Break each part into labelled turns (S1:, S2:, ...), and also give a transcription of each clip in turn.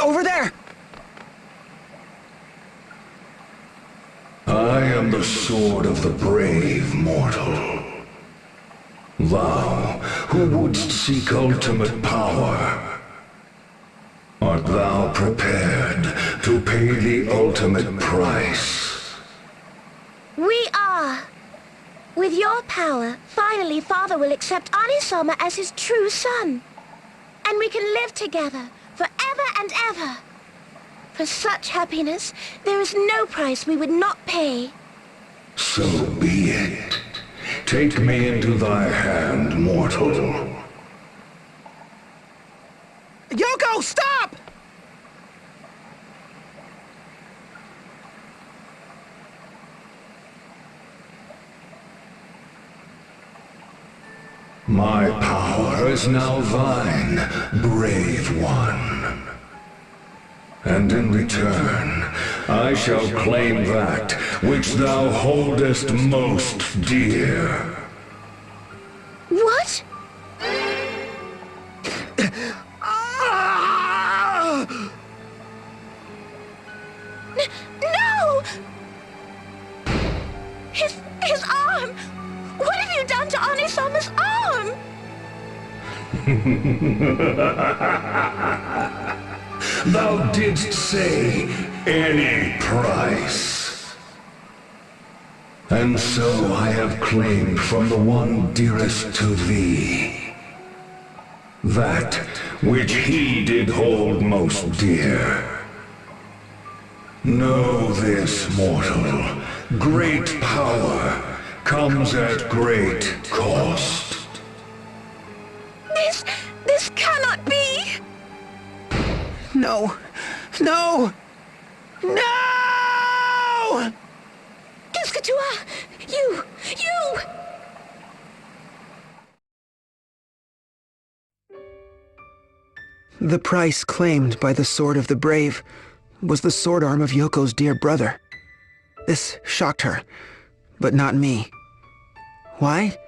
S1: Over there!
S2: I am the sword of the brave, mortal. Thou, who wouldst seek ultimate power, art thou prepared to pay the ultimate price?
S3: We are. With your power, finally Father will accept Anisama as his true son. And we can live together, forever and ever. For such happiness, there is no price we would not pay.
S2: So be it. Take me into thy hand, mortal.
S1: Yoko, stop!
S2: My power is now thine, brave one. And in return, I shall claim that which thou holdest most dear.
S3: What? No! His arm! What have you done to Anisama's arm?
S2: Thou didst say any price. And so I have claimed from the one dearest to thee that which he did hold most dear. Know this, mortal. Great power comes at great cost.
S3: This cannot be!
S1: No! No! No!
S3: Kiskatua! You!
S1: The price claimed by the Sword of the Brave was the sword arm of Yoko's dear brother. This shocked her, but not me. Why?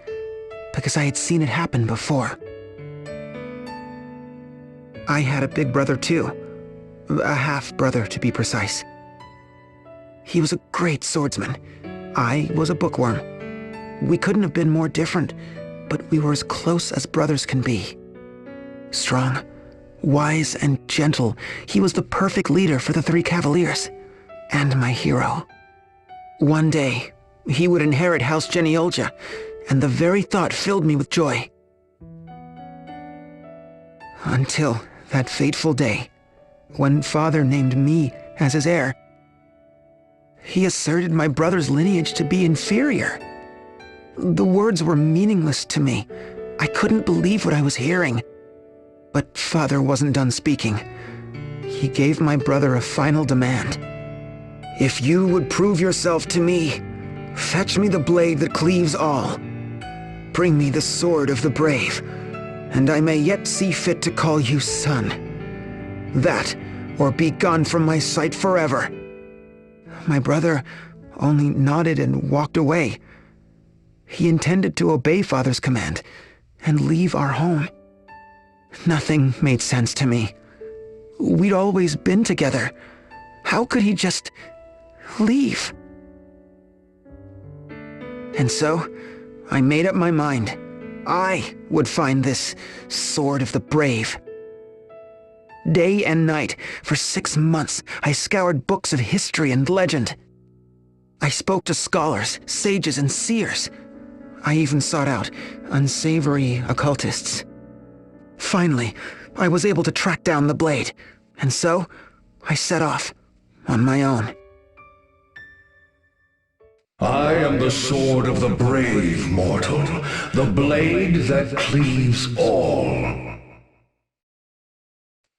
S1: Because I had seen it happen before. I had a big brother too. A half-brother, to be precise. He was a great swordsman. I was a bookworm. We couldn't have been more different, but we were as close as brothers can be. Strong, wise, and gentle, he was the perfect leader for the Three Cavaliers, and my hero. One day, he would inherit House Geniolja, and the very thought filled me with joy. Until that fateful day, when Father named me as his heir. He asserted my brother's lineage to be inferior. The words were meaningless to me. I couldn't believe what I was hearing. But Father wasn't done speaking. He gave my brother a final demand. If you would prove yourself to me, fetch me the blade that cleaves all. Bring me the sword of the brave, and I may yet see fit to call you son. That, or be gone from my sight forever. My brother only nodded and walked away. He intended to obey Father's command and leave our home. Nothing made sense to me. We'd always been together. How could he just leave? And so, I made up my mind. I would find this Sword of the Brave. Day and night, for 6 months, I scoured books of history and legend. I spoke to scholars, sages, and seers. I even sought out unsavory occultists. Finally, I was able to track down the blade, and so I set off on my own.
S2: I am the sword of the brave, mortal, the blade that cleaves all.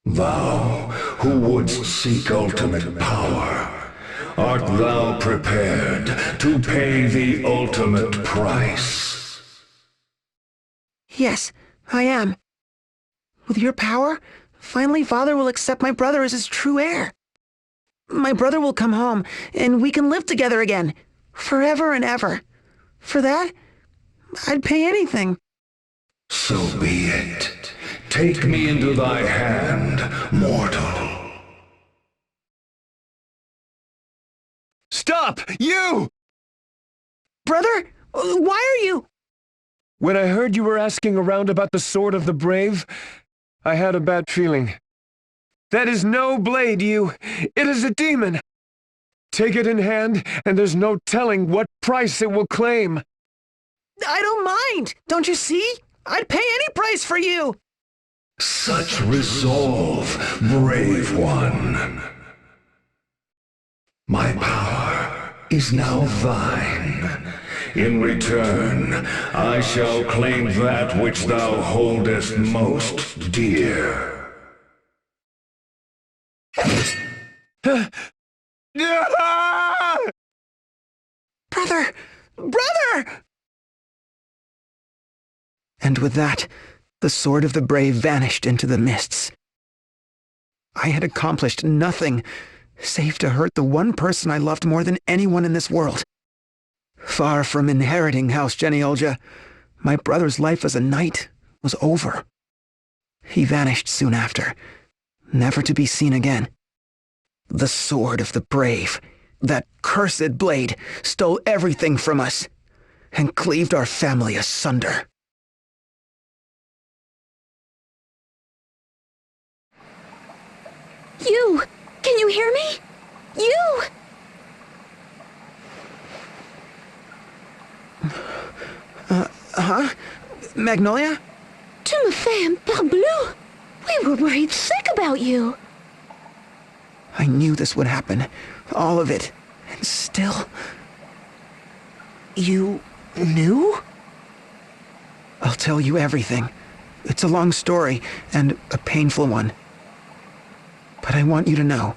S2: Thou, who wouldst seek ultimate power, art thou prepared to pay the ultimate price?
S1: Yes, I am. With your power, finally Father will accept my brother as his true heir. My brother will come home, and we can live together again, forever and ever. For that, I'd pay anything.
S2: So be it. Take me into thy hand, mortal.
S4: Stop! You!
S1: Brother, why are you...
S4: When I heard you were asking around about the Sword of the Brave, I had a bad feeling. That is no blade, you. It is a demon. Take it in hand, and there's no telling what price it will claim.
S1: I don't mind. Don't you see? I'd pay any price for you.
S2: Such resolve, brave one. My power is now thine. In return, I shall claim that which thou holdest most dear.
S1: Brother! Brother! And with that, the Sword of the Brave vanished into the mists. I had accomplished nothing save to hurt the one person I loved more than anyone in this world. Far from inheriting House Genealgia, my brother's life as a knight was over. He vanished soon after, never to be seen again. The Sword of the Brave, that cursed blade, stole everything from us and cleaved our family asunder.
S3: You! Can you hear me? You!
S1: Magnolia?
S3: Tu me fais parbleu! We were worried sick about you!
S1: I knew this would happen. All of it. And still... You knew? I'll tell you everything. It's a long story, and a painful one. But I want you to know.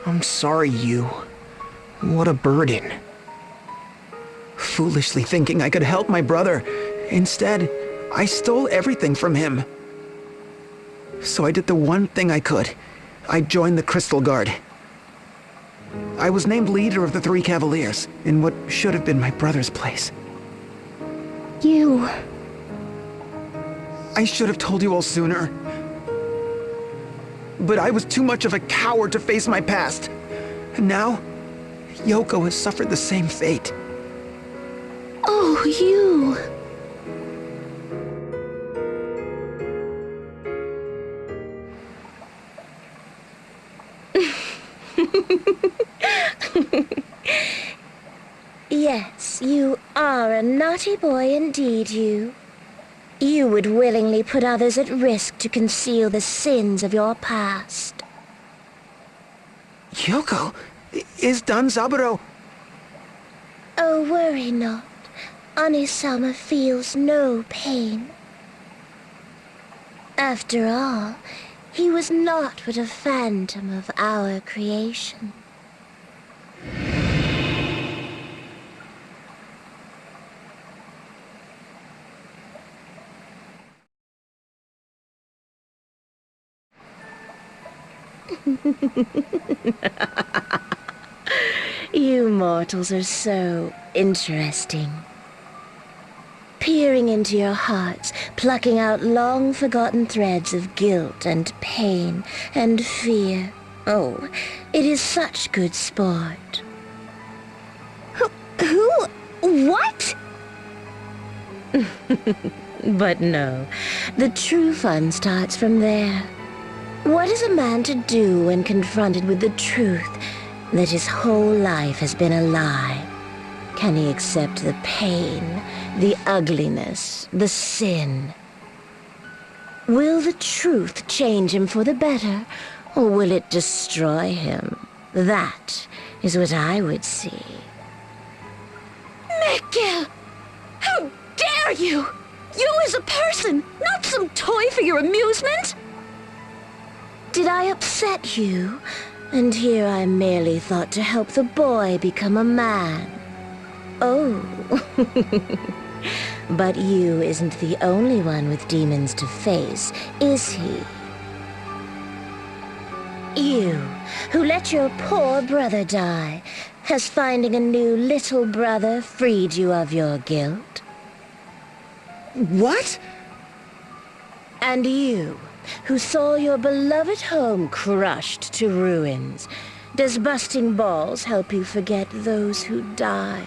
S1: I'm sorry, you. What a burden. Foolishly thinking I could help my brother. Instead, I stole everything from him. So I did the one thing I could. I joined the Crystal Guard. I was named leader of the Three Cavaliers, in what should have been my brother's place.
S3: You...
S1: I should have told you all sooner. But I was too much of a coward to face my past. And now, Yoko has suffered the same fate.
S3: Oh, you... Yes, you are a naughty boy indeed, you. You would willingly put others at risk to conceal the sins of your past.
S1: Yoko, is Danzaburo...
S3: Oh, worry not. Anisama feels no pain. After all, he was not but a phantom of our creation. You mortals are so interesting. Peering into your hearts, plucking out long-forgotten threads of guilt and pain and fear. Oh, it is such good sport. Who? What? But no, the true fun starts from there. What is a man to do when confronted with the truth that his whole life has been a lie? Can he accept the pain, the ugliness, the sin? Will the truth change him for the better, or will it destroy him? That is what I would see. Mikkel! How dare you! You as a person, not some toy for your amusement! Did I upset you? And here I merely thought to help the boy become a man. Oh. But you isn't the only one with demons to face, is he? You, who let your poor brother die, has finding a new little brother freed you of your guilt?
S1: What?
S3: And you,
S5: who saw your beloved home crushed to ruins. Does busting balls help you forget those who died?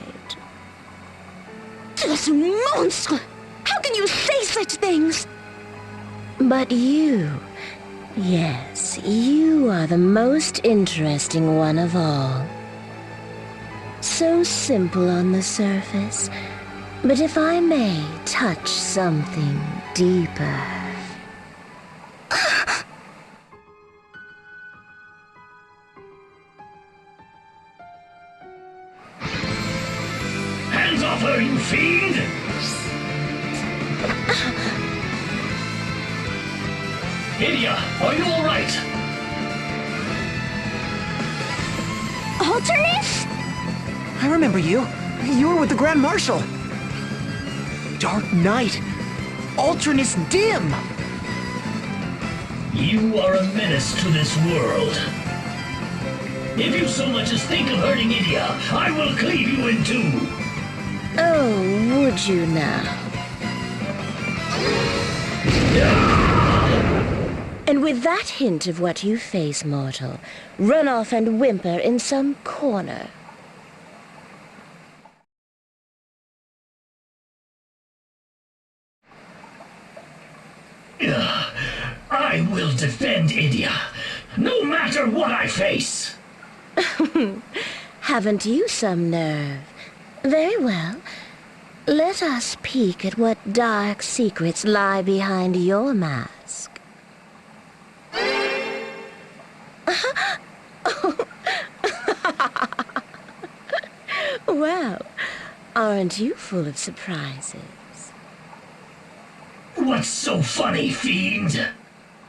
S3: This monster! How can you say such things?
S5: But you, yes, you are the most interesting one of all. So simple on the surface, but if I may touch something deeper.
S2: Hands off her, you fiend! Idia, are you all right?
S3: Alternus?
S1: I remember you. You were with the Grand Marshal. Dark Knight. Alternus Dim.
S2: You are a menace to this world. If you so much as think of hurting Idia, I will cleave you in two.
S5: Oh, would you now? And with that hint of what you face, mortal, run off and whimper in some corner.
S2: I will defend Idia, no matter what I face.
S5: Haven't you some nerve? Very well. Let us peek at what dark secrets lie behind your mask. Well, aren't you full of surprises?
S2: What's so funny, fiend?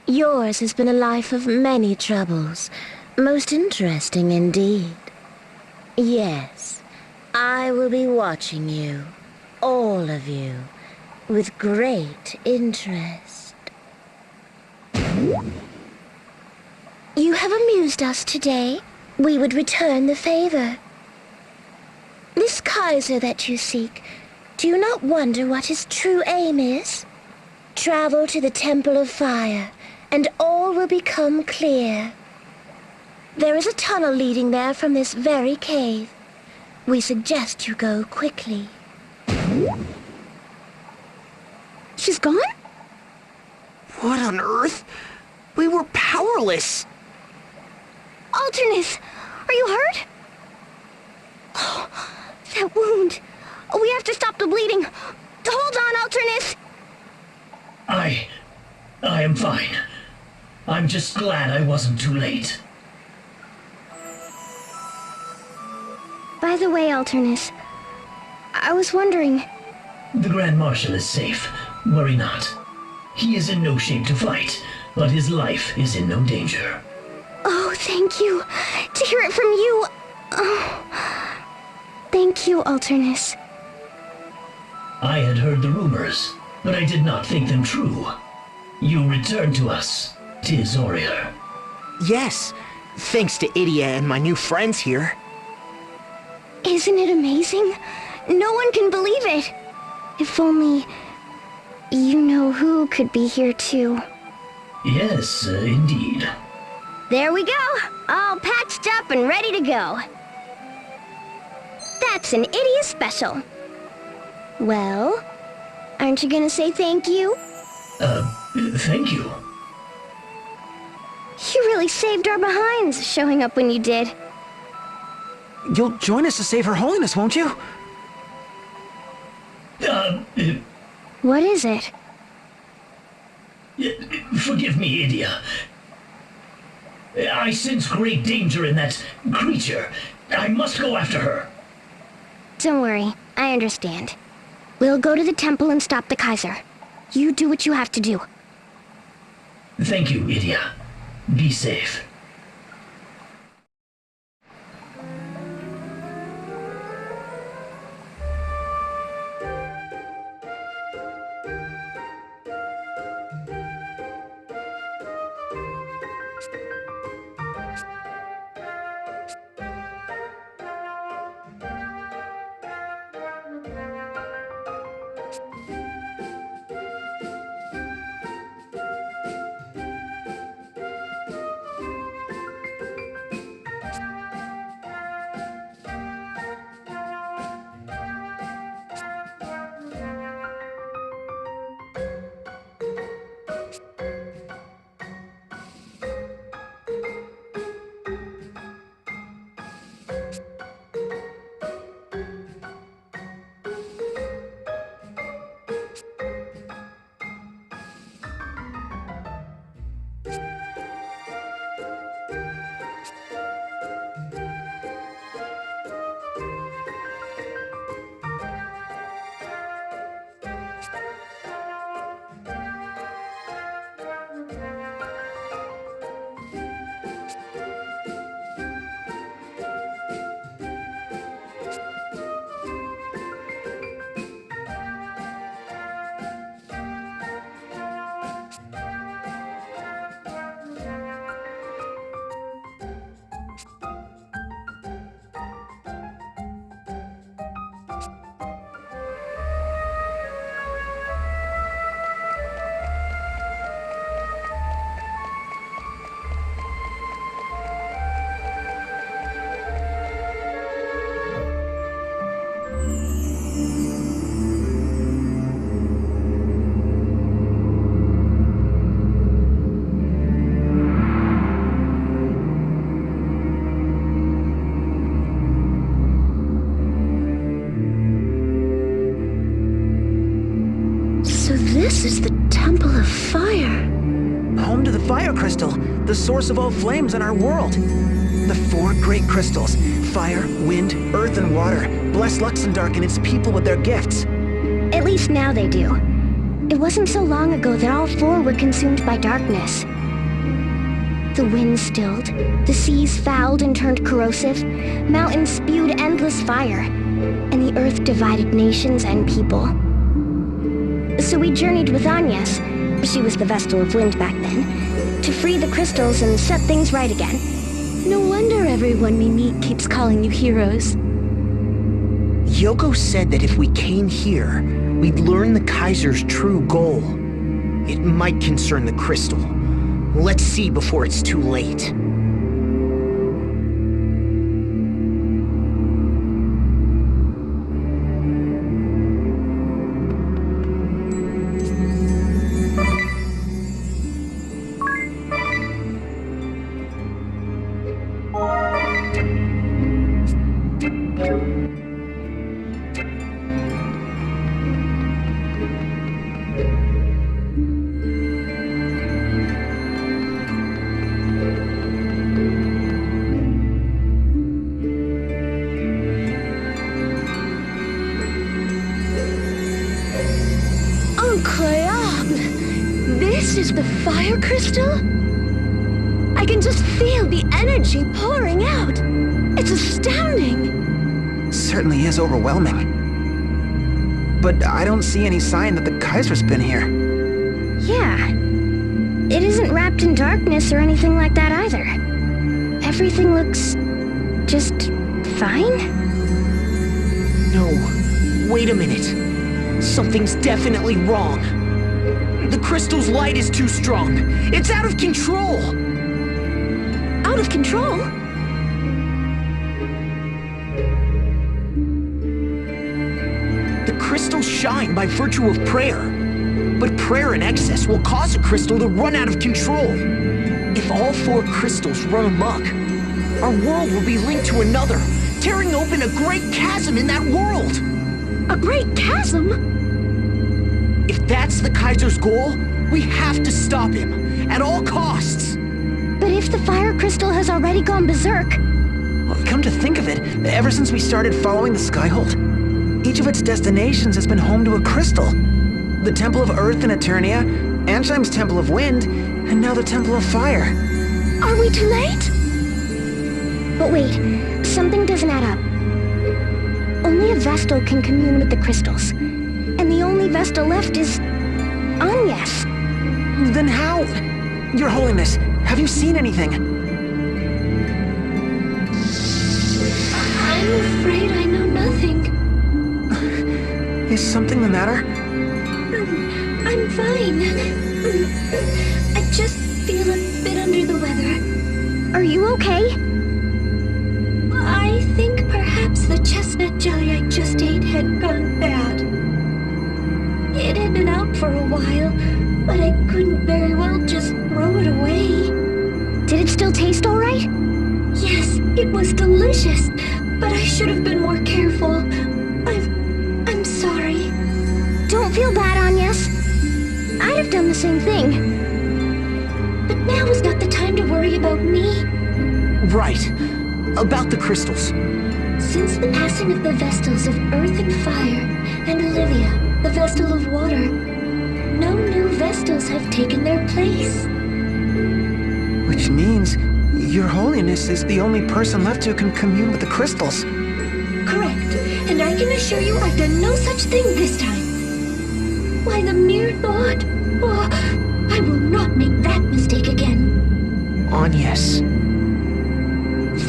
S5: Yours has been a life of many troubles. Most interesting indeed. Yes, I will be watching you, all of you, with great interest.
S3: You have amused us today. We would return the favor. This Kaiser that you seek, do you not wonder what his true aim is? Travel to the Temple of Fire, and all will become clear. There is a tunnel leading there from this very cave. We suggest you go quickly. She's gone?
S1: What on earth? We were powerless.
S3: Alternus, are you hurt? Oh, that wound. Oh, we have to stop the bleeding. Hold on, Alternus.
S2: I am fine. I'm just glad I wasn't too late.
S3: By the way, Alternus, I was wondering...
S2: The Grand Marshal is safe. Worry not. He is in no shape to fight, but his life is in no danger.
S3: Oh, thank you. To hear it from you... Oh... Thank you, Alternus.
S2: I had heard the rumors, but I did not think them true. You returned to us, 'tis Aurier.
S1: Yes, thanks to Idia and my new friends here.
S3: Isn't it amazing? No one can believe it. If only... you know who could be here too.
S2: Yes, indeed.
S3: There we go. All patched up and ready to go. That's an Idia special. Well, aren't you gonna say thank you?
S2: Thank you.
S3: You really saved our behinds, showing up when you did.
S1: You'll join us to save Her Holiness, won't you?
S3: What is it?
S2: Forgive me, Idia. I sense great danger in that creature. I must go after her.
S3: Don't worry, I understand. We'll go to the temple and stop the Kaiser. You do what you have to do.
S2: Thank you, Idia. Be safe.
S3: fire.
S1: Home to the fire crystal, the source of all flames in our world. The 4 great crystals, fire, wind, earth, and water, bless Luxemdark and its people with their gifts.
S3: At least now they do. It wasn't so long ago that all 4 were consumed by darkness. The wind stilled, the seas fouled and turned corrosive, mountains spewed endless fire, and the earth divided nations and people. So we journeyed with Agnes, she was the Vestal of Wind back then, to free the crystals and set things right again. No wonder everyone we meet keeps calling you heroes.
S1: Yoko said that if we came here, we'd learn the Kaiser's true goal. It might concern the crystal. Let's see before it's too late.
S3: This is the fire crystal? I can just feel the energy pouring out. It's astounding.
S1: Certainly is overwhelming. But I don't see any sign that the Kaiser's been here.
S3: Yeah. It isn't wrapped in darkness or anything like that either. Everything looks... just... fine?
S1: No. Wait a minute. Something's definitely wrong. The crystal's light is too strong. It's out of control.
S3: Out of control?
S1: The crystals shine by virtue of prayer. But prayer in excess will cause a crystal to run out of control. If all 4 crystals run amok, our world will be linked to another, tearing open a great chasm in that world.
S3: A great chasm?
S1: If that's the Kaiser's goal, we have to stop him, at all costs.
S3: But if the fire crystal has already gone berserk...
S1: Well, come to think of it, ever since we started following the Skyhold, each of its destinations has been home to a crystal. The Temple of Earth in Eternia, Ansheim's Temple of Wind, and now the Temple of Fire.
S3: Are we too late? But wait, something doesn't add up. Only a Vestal can commune with the crystals. And the only Vestal left is... Agnes.
S1: Then how? Your Holiness, have you seen anything?
S3: I'm afraid I know nothing.
S1: Is something the matter?
S3: I'm fine. I just feel a bit under the weather. Are you okay? I think perhaps the chestnut jelly I just ate had gone bad. It had been out for a while, but I couldn't very well just throw it away. Did it still taste all right? Yes, it was delicious, but I should have been more careful. I'm sorry. Don't feel bad, Agnes. I'd have done the same thing. But now is not the time to worry about me.
S1: Right. About the crystals.
S3: Since the passing of the Vestals of Earth and Fire, and Olivia, the Vestal of Water, no new Vestals have taken their place.
S1: Which means Your Holiness is the only person left who can commune with the crystals.
S3: Correct, and I can assure you I've done no such thing this time. Why, the mere thought... Oh, I will not make that mistake again.
S1: Agnes.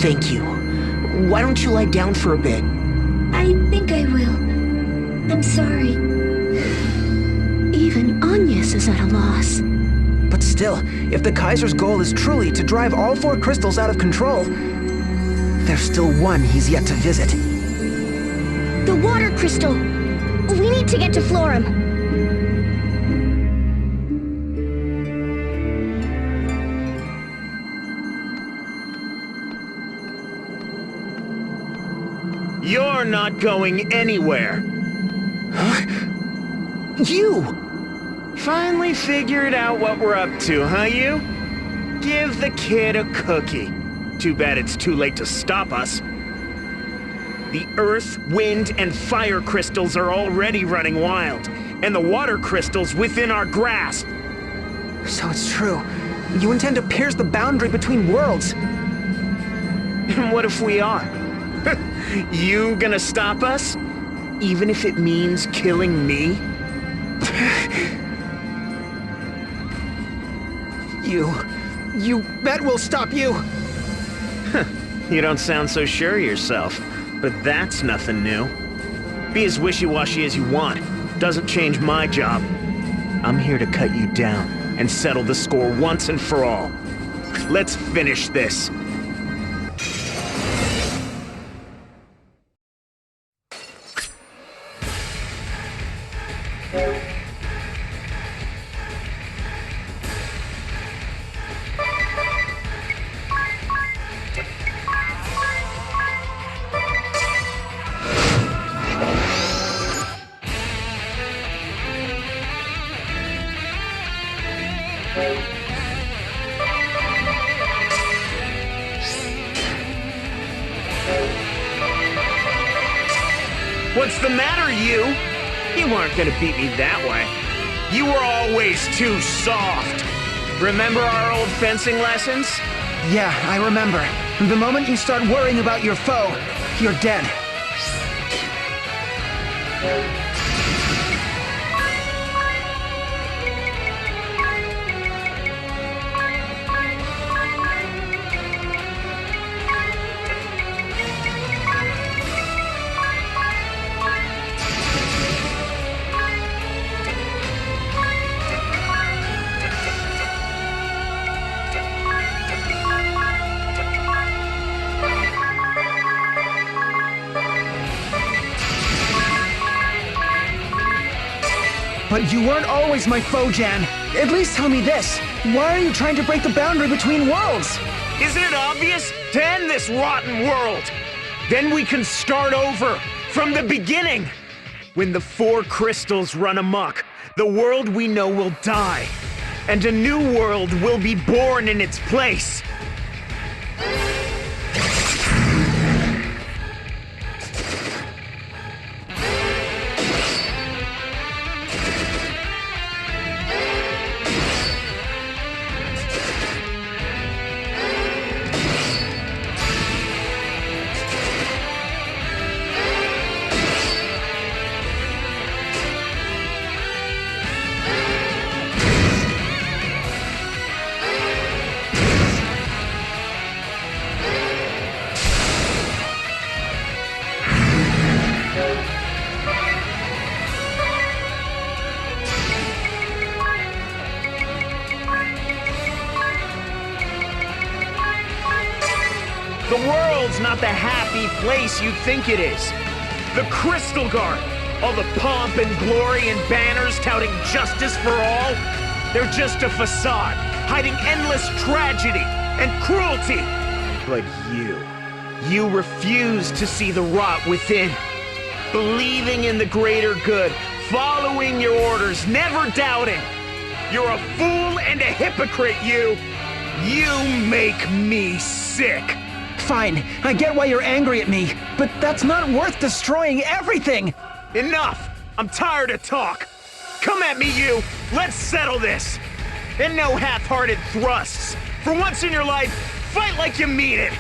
S1: Thank you. Why don't you lie down for a bit?
S3: I think I will. I'm sorry. Even Agnes is at a loss.
S1: But still, if the Kaiser's goal is truly to drive all 4 crystals out of control, there's still one he's yet to visit.
S3: The water crystal! We need to get to Florum.
S6: You're not going anywhere.
S1: Huh? You!
S6: Finally figured out what we're up to, huh, you? Give the kid a cookie. Too bad it's too late to stop us. The earth, wind, and fire crystals are already running wild, and the water crystals within our grasp.
S1: So it's true. You intend to pierce the boundary between worlds.
S6: And what if we are? You gonna stop us? Even if it means killing me?
S1: That will stop you.
S6: You don't sound so sure of yourself, but that's nothing new. Be as wishy-washy as you want. Doesn't change my job. I'm here to cut you down and settle the score once and for all. Let's finish this. What's the matter, you? You weren't gonna beat me that way. You were always too soft. Remember our old fencing lessons?
S1: Yeah, I remember. The moment you start worrying about your foe, you're dead. But you weren't always my foe, Jan. At least tell me this. Why are you trying to break the boundary between worlds?
S6: Isn't it obvious? To end this rotten world. Then we can start over, from the beginning. When the four crystals run amok, the world we know will die. And a new world will be born in its place. The world's not the happy place you think it is. The Crystal Guard, all the pomp and glory and banners touting justice for all, they're just a facade, hiding endless tragedy and cruelty. But you refuse to see the rot within. Believing in the greater good, following your orders, never doubting. You're a fool and a hypocrite, you. You make me sick.
S1: Fine, I get why you're angry at me, but that's not worth destroying everything!
S6: Enough! I'm tired of talk! Come at me, you! Let's settle this! And no half-hearted thrusts! For once in your life, fight like you mean it!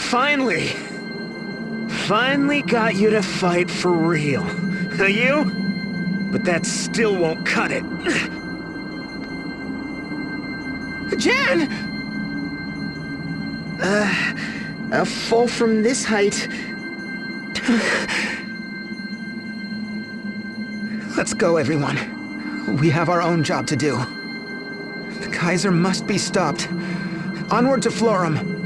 S6: Finally! Finally got you to fight for real. You? But that still won't cut it.
S1: Jan!
S7: A fall from this height.
S1: Let's go, everyone. We have our own job to do. The Kaiser must be stopped. Onward to Florum.